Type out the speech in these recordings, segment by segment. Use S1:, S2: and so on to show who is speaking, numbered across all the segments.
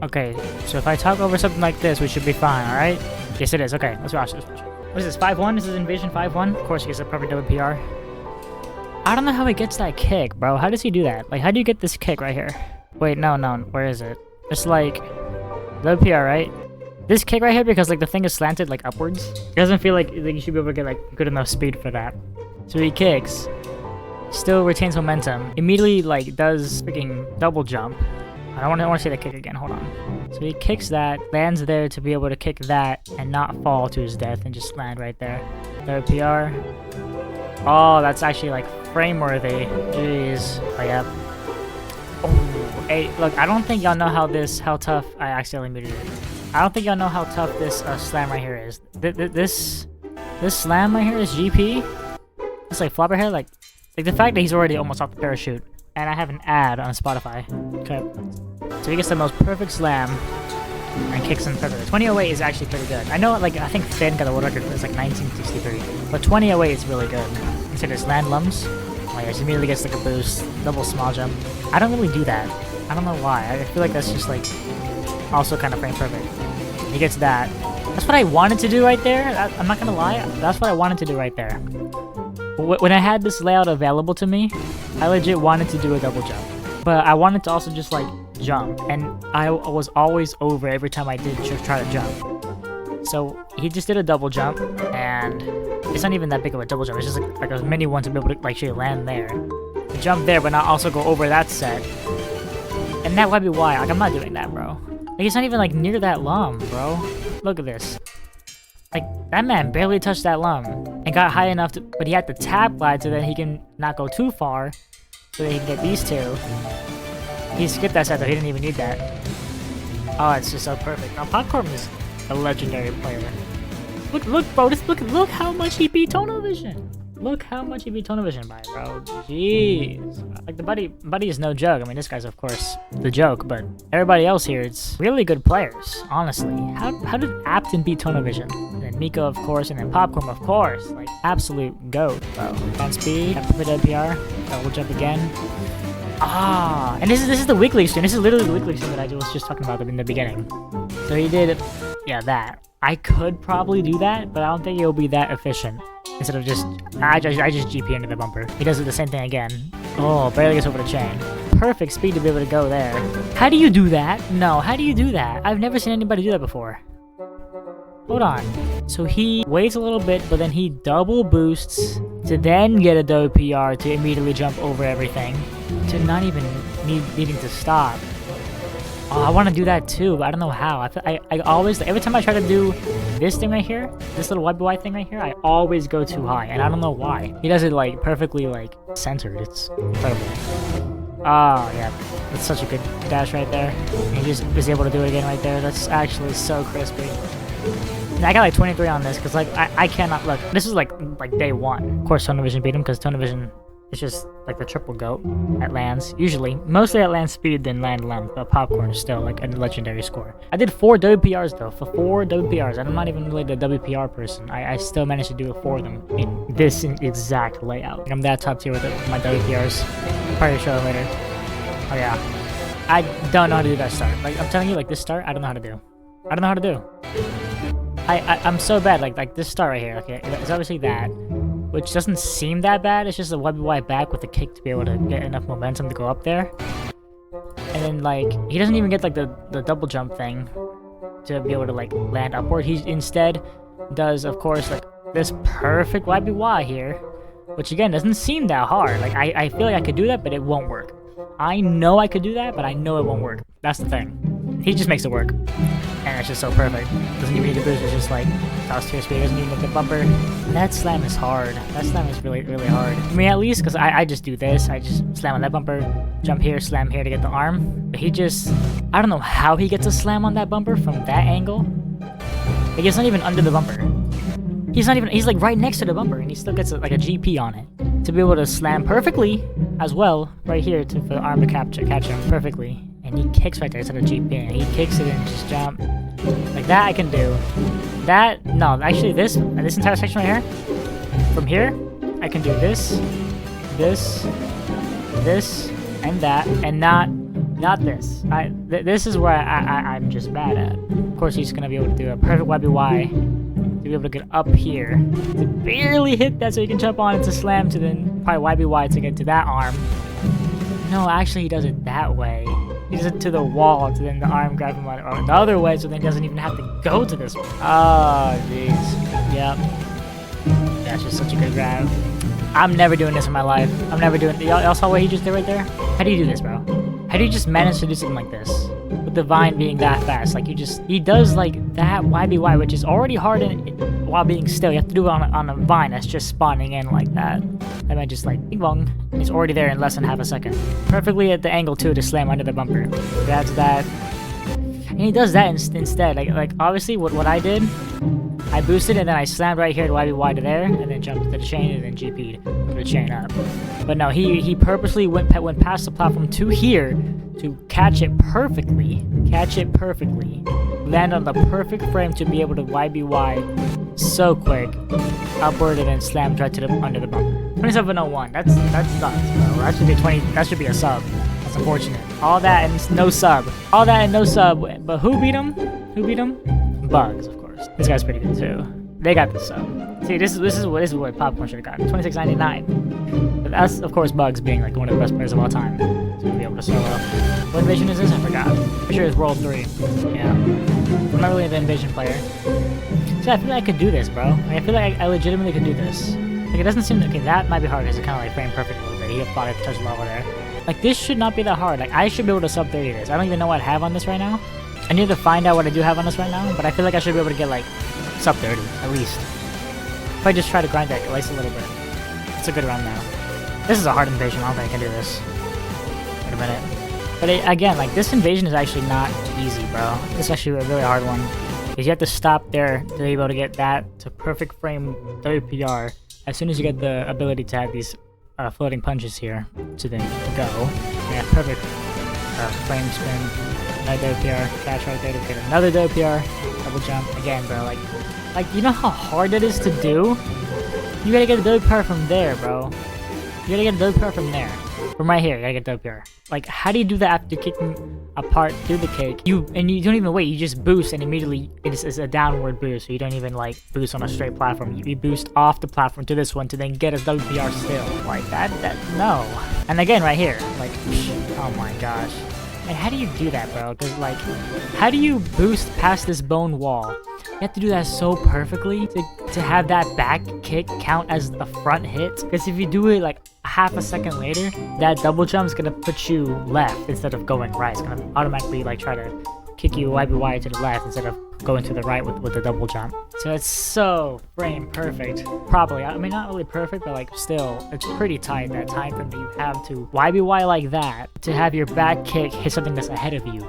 S1: Okay, so if I talk over something like this, we should be fine, alright? Yes, it is. Okay, let's watch this. What is this, 5-1? This is Invasion 5-1? Of course he gets a perfect WPR. I don't know how he gets that kick, bro. How does he do that? Like, how do you get this kick right here? Wait, no. Where is it? It's like... WPR, right? This kick right here, because like the thing is slanted like upwards. It doesn't feel like you should be able to get like good enough speed for that. So he kicks. Still retains momentum. Immediately like does freaking double jump. I want to see the kick again. Hold on. So he kicks that, lands there to be able to kick that and not fall to his death and just land right there. WPR. Oh, that's actually like frame worthy. Jeez. Oh yeah. Oh, hey, look. I don't think y'all know how tough. I accidentally muted it. I don't think y'all know how tough this slam right here is. This slam right here is GP. It's like flopper hair, like the fact that he's already almost off the parachute. And I have an ad on Spotify. Okay. So he gets the most perfect slam and kicks in perfectly. 2008 is actually pretty good. I know, like, I think Finn got a world record for this, like 1963. But 2008 is really good. Consider this land lums. Oh yeah, he immediately gets like a boost, double small jump. I don't really do that. I don't know why. I feel like that's just like also kind of frame perfect. He gets that. That's what I wanted to do right there. I'm not gonna lie. That's what I wanted to do right there. When I had this layout available to me, I legit wanted to do a double jump. But I wanted to also just like jump. And I was always over every time I did try to jump. So he just did a double jump. And it's not even that big of a double jump. It's just like a mini one to be able to like actually land there. Jump there, but not also go over that set. And that might be why. Like, I'm not doing that, bro. Like, it's not even like near that lum, bro. Look at this. Like, that man barely touched that lum and got high enough to, but he had to tap glide so that he can not go too far so that he can get these two. He skipped that set though, he didn't even need that. Oh, it's just so perfect. Now, Popkorm is a legendary player. Look, bro, look how much he beat Tunnel Vision. Look how much he beat Tunnel Vision by, bro. Jeez. Like, the buddy is no joke. I mean, this guy's, of course, the joke, but everybody else here, it's really good players, honestly. How did Apton beat Tunnel Vision? And then Miko, of course, and then Popcorm, of course. Like, absolute GOAT, bro. Advanced speed, perfect WPR, double jump again. Ah, and this is the weekly stream. This is literally the weekly stream that I was just talking about in the beginning. So he did, yeah, that. I could probably do that, but I don't think it'll be that efficient. Instead of just, I just GP into the bumper. He does the same thing again. Oh, barely gets over the chain. Perfect speed to be able to go there. How do you do that? No, how do you do that? I've never seen anybody do that before. Hold on. So he waits a little bit, but then he double boosts to then get a WPR to immediately jump over everything. To not even needing to stop. Oh, I want to do that too, but I don't know how. I always, every time I try to do this thing right here, this little YBY thing right here, I always go too high, and I don't know why. He does it like perfectly like centered. It's incredible. Oh yeah, that's such a good dash right there. And he just is able to do it again right there. That's actually so crispy. And I got like 23 on this because like I cannot look. This is like day one. Of course, Tunnel Vision beat him because Tunnel Vision. It's just like the triple GOAT at lands. Usually, mostly at land speed than land length, but Popcorn is still like a legendary score. I did 4 WPRs though, for 4 WPRs. I'm not even really the WPR person. I still managed to do it for them in this exact layout. Like, I'm that top tier with my WPRs. I'll probably show it later. Oh yeah. I don't know how to do that start. Like, I'm telling you, like this start, I don't know how to do. I don't know how to do. I'm so bad. Like this start right here. Okay, it's obviously that. Which doesn't seem that bad. It's just a YBY back with a kick to be able to get enough momentum to go up there. And then, like, he doesn't even get, like, the double jump thing to be able to, like, land upward. He instead does, of course, like, this perfect YBY here. Which, again, doesn't seem that hard. Like, I feel like I could do that, but it won't work. I know I could do that, but I know it won't work. That's the thing. He just makes it work. And it's just so perfect. Doesn't even need the boost, it's just like toss tier speed, doesn't even get the bumper. That slam is hard. That slam is really, really hard. I mean, at least, because I just do this. I just slam on that bumper, jump here, slam here to get the arm. But he just, I don't know how he gets a slam on that bumper from that angle. Like, it's not even under the bumper. He's not even, he's like right next to the bumper, and he still gets like a GP on it. To be able to slam perfectly as well, right here, for the arm to catch him perfectly. And he kicks right there instead of GP, and he kicks it and just jump. Like that I can do. That, no, actually this entire section right here, from here, I can do this, and that, and not Not this. This is where I'm just bad at. Of course, he's gonna be able to do a perfect YBY to be able to get up here to barely hit that, so you can jump on it to slam to then probably YBY to get to that arm. No, actually, he does it that way. He does it to the wall to then the arm grab him on the other way, so then he doesn't even have to go to this one. Oh, jeez. Yep. That's just such a good grab. I'm never doing this in my life. I'm never doing. Y'all saw what he just did right there? How do you do this, bro? How do you just manage to do something like this? With the vine being that fast. Like, he does like that YBY, which is already hard while being still. You have to do it on a vine that's just spawning in like that. And then just like, bing bong. And he's already there in less than half a second. Perfectly at the angle too to slam under the bumper. That's that. And he does that instead. Like obviously what I did, I boosted and then I slammed right here to YBY to there, and then jumped to the chain and then GP'd the chain up. But no, he purposely went past the platform to here to catch it perfectly, land on the perfect frame to be able to YBY so quick, upward, and then slammed right to the under the bumper. 27:01. That's nuts, bro. That should be 20. That should be a sub. That's unfortunate. All that and no sub. All that and no sub. But who beat him? Who beat him? Bugs, of course. This guy's pretty good too. They got the sub. See, this is what Popcorm should have gotten. 26.99. But that's of course Bugs being like one of the best players of all time to be able to solo. What invasion is this? I forgot. Pretty sure it's World 3. Yeah. I'm not really an invasion player. See, I feel like I could do this, bro. Like, I feel like I legitimately could do this. Like, it doesn't seem okay. That might be hard because it kind of like frame perfect a little bit. He thought I touched the level there. Like, this should not be that hard. Like, I should be able to sub 30 this. I don't even know what I have on this right now. I need to find out what I do have on this right now, but I feel like I should be able to get like sub 30 at least. If I just try to grind that at least a little bit. It's a good round now. This is a hard invasion. I don't think I can do this. Wait a minute. But again, like, this invasion is actually not easy, bro. It's actually a really hard one. Because you have to stop there to be able to get that to perfect frame WPR as soon as you get the ability to have these floating punches here to then go. Yeah, perfect frame spin, another WPR, catch right there to get another WPR, double jump. Again, bro, like you know how hard it is to do? You gotta get a WPR from there, bro. You gotta get a WPR from there. From right here, you gotta get WPR. Like, how do you do that after kicking apart through the cake? You don't even wait, you just boost and immediately it's a downward boost, so you don't even like boost on a straight platform. You boost off the platform to this one to then get a WPR still. Like that no. And again right here, like, oh my gosh. And how do you do that, bro? Because like, how do you boost past this bone wall? You have to do that so perfectly to have that back kick count as a front hit. Because if you do it like half a second later, that double jump is gonna put you left instead of going right. It's gonna automatically like try to kick you YBY to the left instead of going to the right with the double jump. So it's so frame perfect. Probably, I mean, not really perfect, but like still, it's pretty tight, that time frame that you have to YBY like that to have your back kick hit something that's ahead of you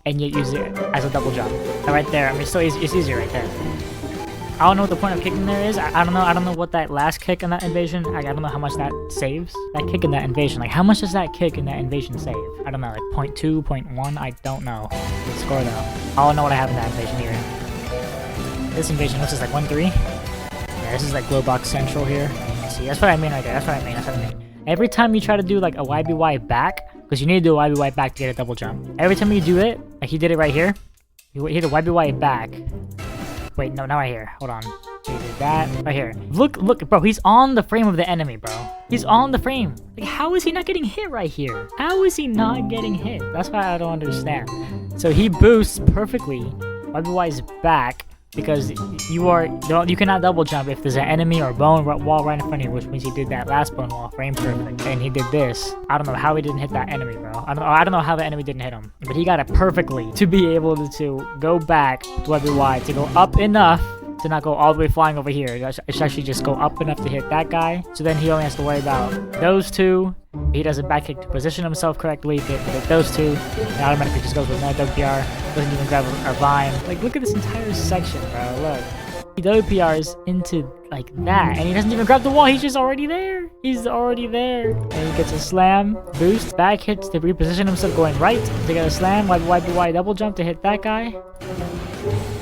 S1: and yet use it as a double jump. And right there, I mean, it's easier right there. I don't know what the point of kicking there is. I don't know what that last kick in that invasion, I don't know how much that saves. That kick in that invasion, like how much does that kick in that invasion save? I don't know, like 0.2, 0.1, I don't know the score though. I don't know what I have in that invasion here. This invasion, what's this, like 1-3? Yeah, this is like Glowbox Central here. See, that's what I mean right there, that's what I mean. Every time you try to do like a YBY back, because you need to do a YBY back to get a double jump. Every time you do it, like he did it right here, you hit a YBY back. Wait, no, not right here. Hold on. He did that right here. Look, bro. He's on the frame of the enemy, bro. He's on the frame. Like, how is he not getting hit right here? How is he not getting hit? That's why I don't understand. So he boosts perfectly. YBY is back because you cannot double jump if there's an enemy or bone wall right in front of you, which means he did that last bone wall frame perfect, and he did this. I don't know how he didn't hit that enemy, bro. I don't know how the enemy didn't hit him, but he got it perfectly to be able to go back to YBY to go up enough to not go all the way flying over here. It should actually just go up enough to hit that guy. So then he only has to worry about those two. He does a back kick to position himself correctly to hit those two. And automatically just goes with another WPR. Doesn't even grab a vine. Like, look at this entire section, bro. Look. He WPRs into like that. And he doesn't even grab the wall. He's just already there. He's already there. And he gets a slam, boost, back hits to reposition himself going right. To get a slam, YBY double jump to hit that guy.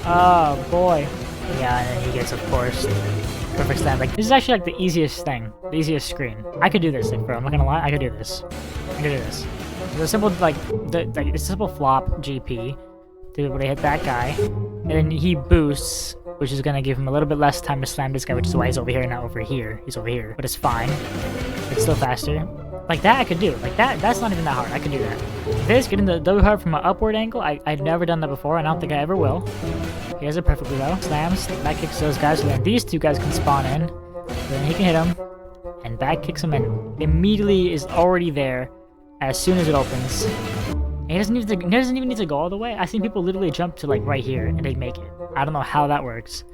S1: Oh, boy. Yeah, and then he gets, of course, perfect slam. Like, this is actually like the easiest thing, the easiest screen. I could do this, bro. I'm not gonna lie, I could do this. It's a simple, like, it's a simple flop GP to be able to hit that guy. And then he boosts, which is gonna give him a little bit less time to slam this guy, which is why he's over here, not over here. He's over here, but it's fine. It's still faster. Like that I could do. Like that's not even that hard. I could do that. This, getting the double hard from an upward angle, I've never done that before, and I don't think I ever will. He has it perfectly though. Slams, back kicks those guys, so then these two guys can spawn in. Then he can hit him, and back kicks him in. Immediately is already there as soon as it opens. And he doesn't even need to go all the way. I've seen people literally jump to like right here and they make it. I don't know how that works.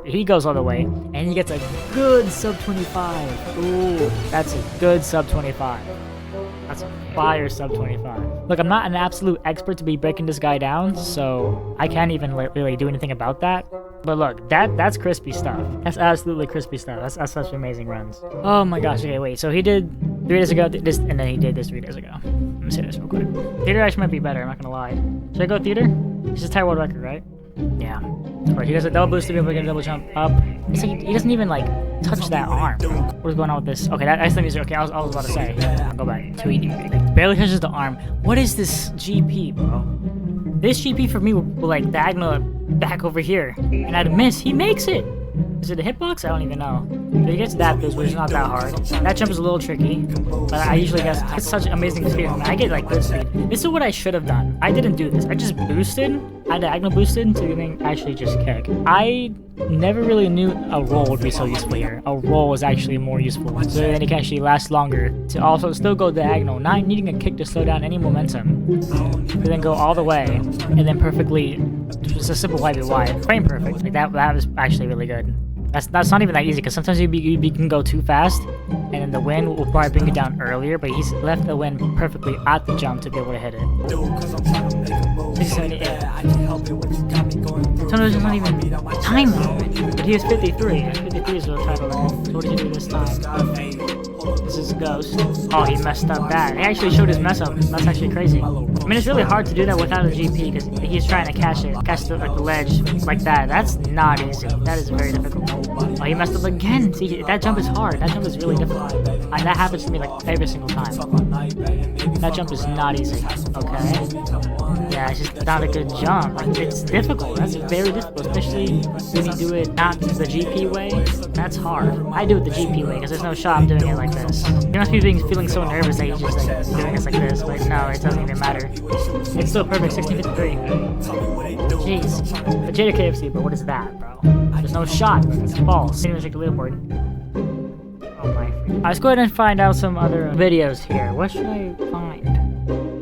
S1: He goes all the way, and he gets a good sub 25. Ooh, that's a good sub 25. That's a fire sub 25. Look, I'm not an absolute expert to be breaking this guy down, so I can't even really do anything about that. But look, that's crispy stuff. That's absolutely crispy stuff. That's such amazing runs. Oh my gosh, okay, wait. So he did 3 days ago, this, and then he did this 3 days ago. Let me say this real quick. Theater actually might be better, I'm not gonna lie. Should I go theater? It's just tie world record, right? Yeah. Alright, he does a double boost to be able to get a double jump up. It's like he doesn't even like touch that arm. What is going on with this? Okay, that's the music. Okay, I was about to say. I'll go back. Like, barely touches the arm. What is this GP, bro? This GP for me will like diagonal back over here, and I'd miss. He makes it. Is it a hitbox? I don't even know. But he gets that boost, which is not that hard. That jump is a little tricky, but I usually get it's such amazing speed. I get like good speed. This is what I should have done. I didn't do this. I just boosted. I diagonal boosted to actually just kick. I never really knew a roll would be so useful here. A roll was actually more useful, so then it can actually last longer. To also still go diagonal, not needing a kick to slow down any momentum. To then go all the way, and then perfectly, just a simple wide wide, frame perfect. Like that was actually really good. That's not even that easy, because sometimes you can go too fast, and then the wind will probably bring it down earlier, but he's left the wind perfectly at the jump to be able to hit it. 678. Sometimes it's not even time though. But he has 53, and 53 is the title limit. So what did he do this time? This is Ghost. Oh, he messed up that. He actually showed his mess up. That's actually crazy. I mean, it's really hard to do that without a GP, because he's trying to catch the ledge like that. That's not easy. That is very difficult. Oh, he messed up again. See, that jump is hard. That jump is really difficult. That happens to me like every single time. That jump is not easy. Okay. Yeah, it's just not a good jump. Like, it's difficult. That's very difficult, especially when you do it not the GP way. That's hard. I do it the GP way because there's no shot I'm doing it like this. He must be feeling so nervous that he's just like doing this like this, but no, it doesn't even matter. It's still perfect. 1653. Jeez. Vegeta KFC, but what is that, bro? There's no shot. It's false. Can't even check the leaderboard. Oh my. Let's go ahead and find out some other videos here. What should I find?